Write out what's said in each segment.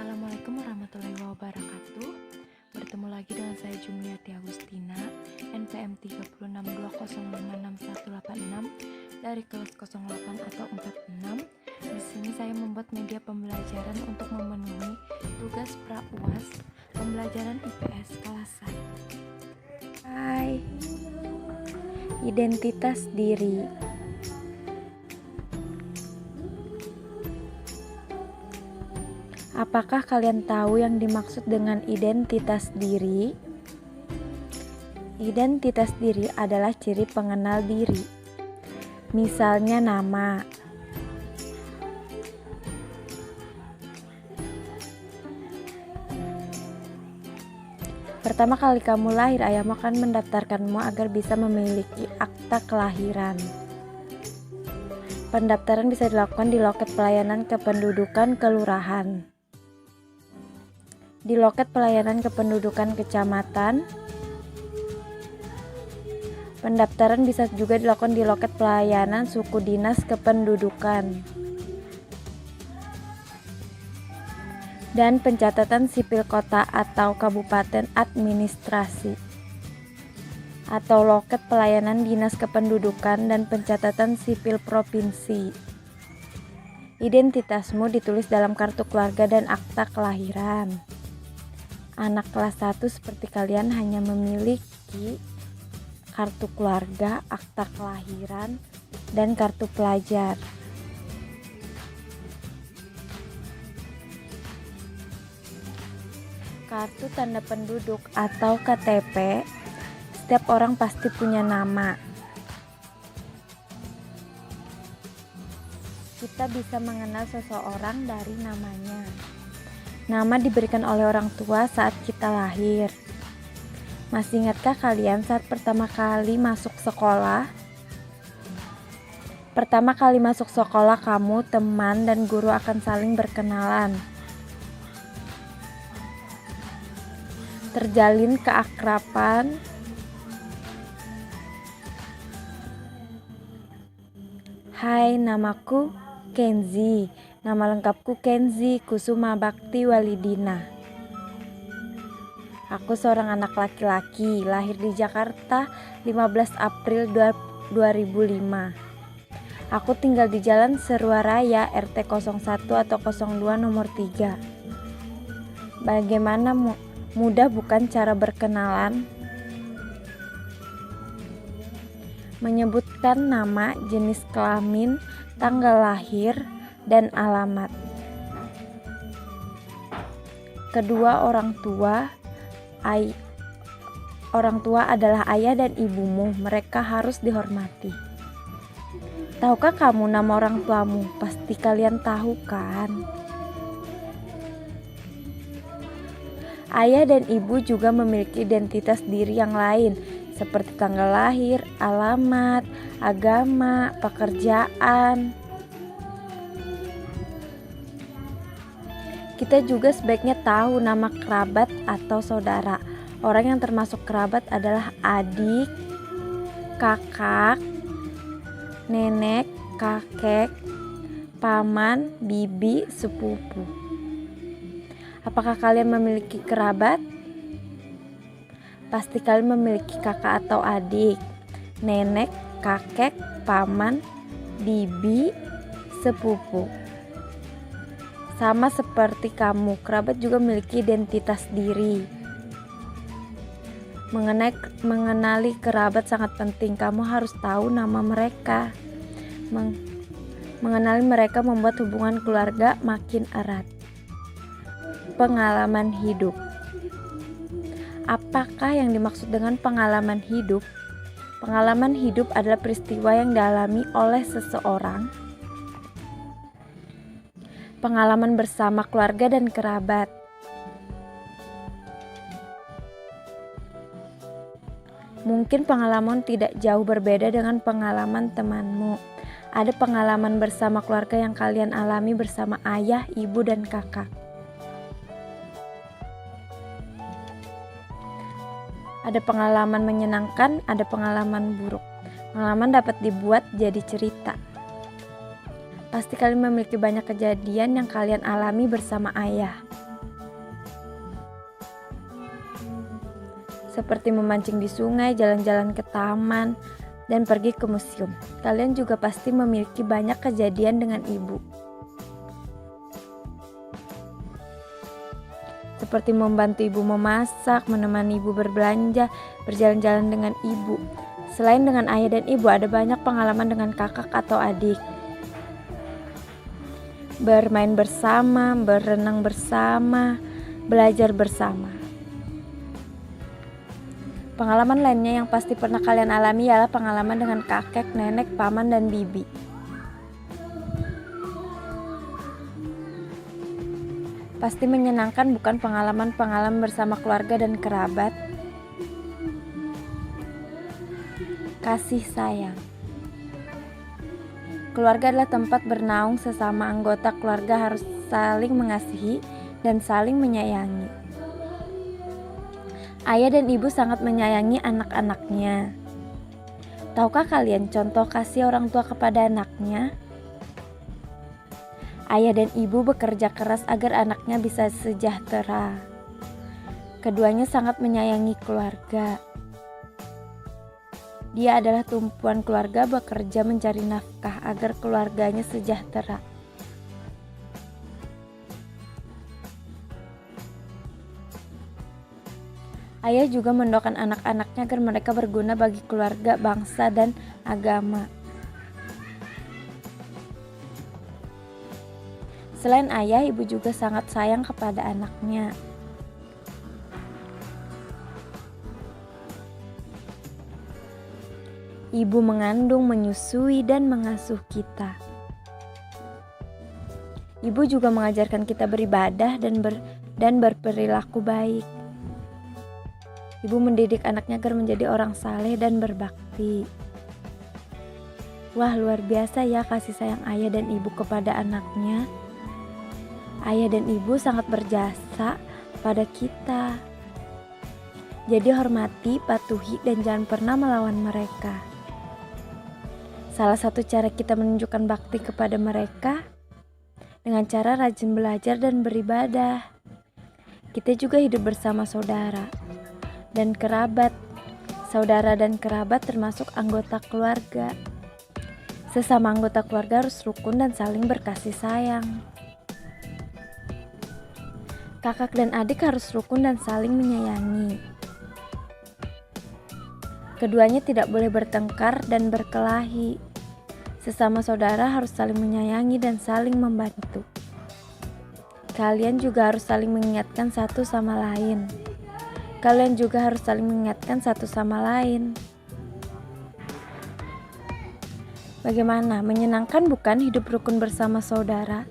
Assalamualaikum warahmatullahi wabarakatuh. Bertemu lagi dengan saya Jumiati Agustina, NPM 3620566186 dari kelas 08 atau 46. Di sini saya membuat media pembelajaran untuk memenuhi tugas pra-UAS pembelajaran IPS kelas 1. Hai. Identitas diri. Apakah kalian tahu yang dimaksud dengan identitas diri? Identitas diri adalah ciri pengenal diri. Misalnya nama. Pertama kali kamu lahir, ayahmu akan mendaftarkanmu agar bisa memiliki akta kelahiran. Pendaftaran bisa dilakukan di loket pelayanan kependudukan kelurahan, di loket pelayanan kependudukan kecamatan. Pendaftaran bisa juga dilakukan di loket pelayanan suku dinas kependudukan. Dan pencatatan sipil kota atau kabupaten administrasi, atau loket pelayanan dinas kependudukan dan pencatatan sipil provinsi. Identitasmu ditulis dalam kartu keluarga dan akta kelahiran. Anak kelas 1 seperti kalian hanya memiliki kartu keluarga, akta kelahiran, dan kartu pelajar. Kartu tanda penduduk atau KTP, setiap orang pasti punya nama. Kita bisa mengenal seseorang dari namanya. Nama diberikan oleh orang tua saat kita lahir. Masih ingatkah kalian saat pertama kali masuk sekolah? Pertama kali masuk sekolah, kamu, teman, dan guru akan saling berkenalan. Terjalin keakraban. Hai, namaku Kenzi. Nama lengkapku Kenzi Kusuma Bakti Walidina. Aku seorang anak laki-laki, lahir di Jakarta 15 April 2005. Aku tinggal di Jalan Seruaraya RT 01 atau 02 nomor 3. Bagaimana mudah bukan cara berkenalan? Menyebutkan nama, jenis kelamin, tanggal lahir, dan alamat. Kedua orang tua adalah ayah dan ibumu. Mereka harus dihormati. Tahukah kamu nama orang tuamu? Pasti kalian tahu kan? Ayah dan ibu juga memiliki identitas diri yang lain, seperti tanggal lahir, alamat, agama, pekerjaan. Kita juga sebaiknya tahu nama kerabat atau saudara. Orang yang termasuk kerabat adalah adik, kakak, nenek, kakek, paman, bibi, sepupu. Apakah kalian memiliki kerabat? Pasti kalian memiliki kakak atau adik, nenek, kakek, paman, bibi, sepupu. Sama seperti kamu, kerabat juga memiliki identitas diri. Mengenali kerabat sangat penting. Kamu harus tahu nama mereka. Mengenali mereka membuat hubungan keluarga makin erat. Pengalaman hidup. Apakah yang dimaksud dengan pengalaman hidup? Pengalaman hidup adalah peristiwa yang dialami oleh seseorang. Pengalaman bersama keluarga dan kerabat. Mungkin pengalaman tidak jauh berbeda dengan pengalaman temanmu. Ada pengalaman bersama keluarga yang kalian alami bersama ayah, ibu, dan kakak. Ada pengalaman menyenangkan, ada pengalaman buruk. Pengalaman dapat dibuat jadi cerita. Pasti kalian memiliki banyak kejadian yang kalian alami bersama ayah. seperti memancing di sungai, jalan-jalan ke taman, dan pergi ke museum. Kalian juga pasti memiliki banyak kejadian dengan ibu. Seperti membantu ibu memasak, menemani ibu berbelanja, berjalan-jalan dengan ibu. Selain dengan ayah dan ibu, ada banyak pengalaman dengan kakak atau adik. Bermain bersama, berenang bersama, belajar bersama. Pengalaman lainnya yang pasti pernah kalian alami ialah pengalaman dengan kakek, nenek, paman, dan bibi. Pasti menyenangkan, bukan pengalaman-pengalaman bersama keluarga dan kerabat. Kasih sayang. Keluarga adalah tempat bernaung sesama anggota keluarga harus saling mengasihi dan saling menyayangi. Ayah dan ibu sangat menyayangi anak-anaknya. Tahukah kalian contoh kasih orang tua kepada anaknya? Ayah dan ibu bekerja keras agar anaknya bisa sejahtera. Keduanya sangat menyayangi keluarga. Dia adalah tumpuan keluarga, bekerja mencari nafkah agar keluarganya sejahtera. Ayah juga mendoakan anak-anaknya agar mereka berguna bagi keluarga, bangsa, dan agama. Selain ayah, ibu juga sangat sayang kepada anaknya. Ibu mengandung, menyusui, dan mengasuh kita. Ibu juga mengajarkan kita beribadah dan berperilaku baik. Ibu mendidik anaknya agar menjadi orang saleh dan berbakti. Wah, luar biasa ya kasih sayang ayah dan ibu kepada anaknya. Ayah dan ibu sangat berjasa pada kita. Jadi hormati, patuhi, dan jangan pernah melawan mereka. Salah satu cara kita menunjukkan bakti kepada mereka dengan cara rajin belajar dan beribadah. Kita juga hidup bersama saudara dan kerabat. Saudara dan kerabat termasuk anggota keluarga. Sesama anggota keluarga harus rukun dan saling berkasih sayang. Kakak dan adik harus rukun dan saling menyayangi. Keduanya tidak boleh bertengkar dan berkelahi. Sesama saudara harus saling menyayangi dan saling membantu. Kalian juga harus saling mengingatkan satu sama lain. Kalian juga harus saling mengingatkan satu sama lain. Bagaimana? Menyenangkan bukan hidup rukun bersama saudara?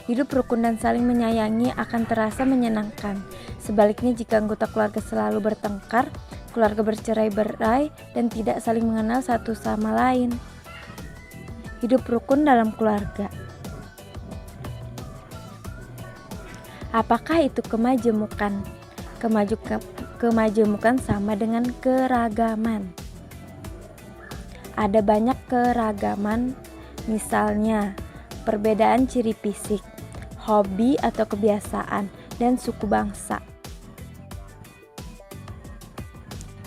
Hidup rukun dan saling menyayangi akan terasa menyenangkan. Sebaliknya, jika anggota keluarga selalu bertengkar, keluarga bercerai-berai, dan tidak saling mengenal satu sama lain. Hidup rukun dalam keluarga. Apakah itu kemajemukan? Kemajemukan sama dengan keragaman. Ada banyak keragaman, misalnya perbedaan ciri fisik, hobi atau kebiasaan, dan suku bangsa.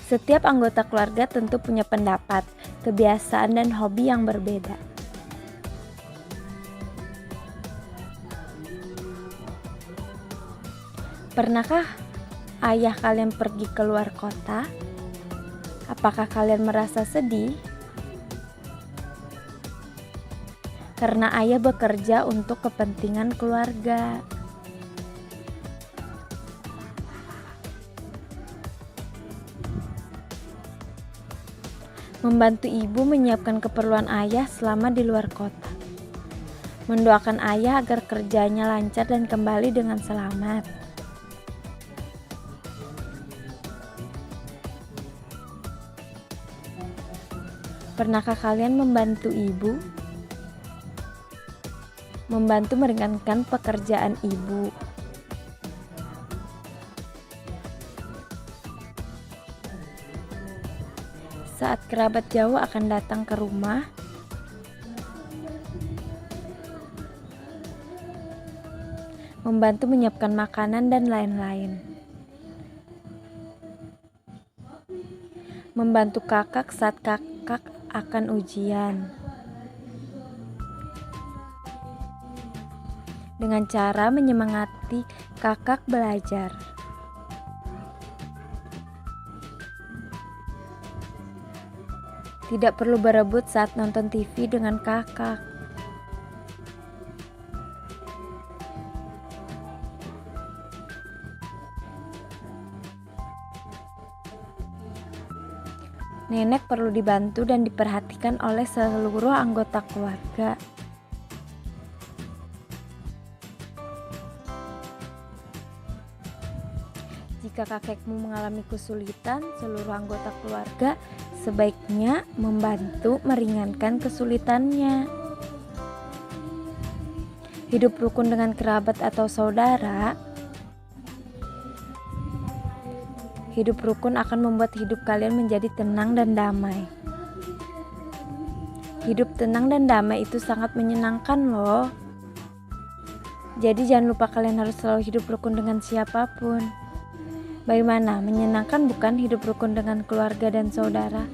Setiap anggota keluarga tentu punya pendapat, kebiasaan, dan hobi yang berbeda. Pernahkah ayah kalian pergi keluar kota? Apakah kalian merasa sedih? Karena ayah bekerja untuk kepentingan keluarga. Membantu ibu menyiapkan keperluan ayah selama di luar kota. Mendoakan ayah agar kerjanya lancar dan kembali dengan selamat. Pernahkah kalian membantu ibu? Membantu meringankan pekerjaan ibu. Saat kerabat jauh akan datang ke rumah, membantu menyiapkan makanan dan lain-lain. Membantu kakak saat kakak akan ujian. Dengan cara menyemangati kakak belajar. Tidak perlu berebut saat nonton TV dengan kakak. Nenek perlu dibantu dan diperhatikan oleh seluruh anggota keluarga. Jika kakekmu mengalami kesulitan, seluruh anggota keluarga sebaiknya membantu meringankan kesulitannya. Hidup rukun dengan kerabat atau saudara. Hidup rukun akan membuat hidup kalian menjadi tenang dan damai. Hidup tenang dan damai itu sangat menyenangkan loh. Jadi jangan lupa kalian harus selalu hidup rukun dengan siapapun. Bagaimana? Menyenangkan bukan hidup rukun dengan keluarga dan saudara?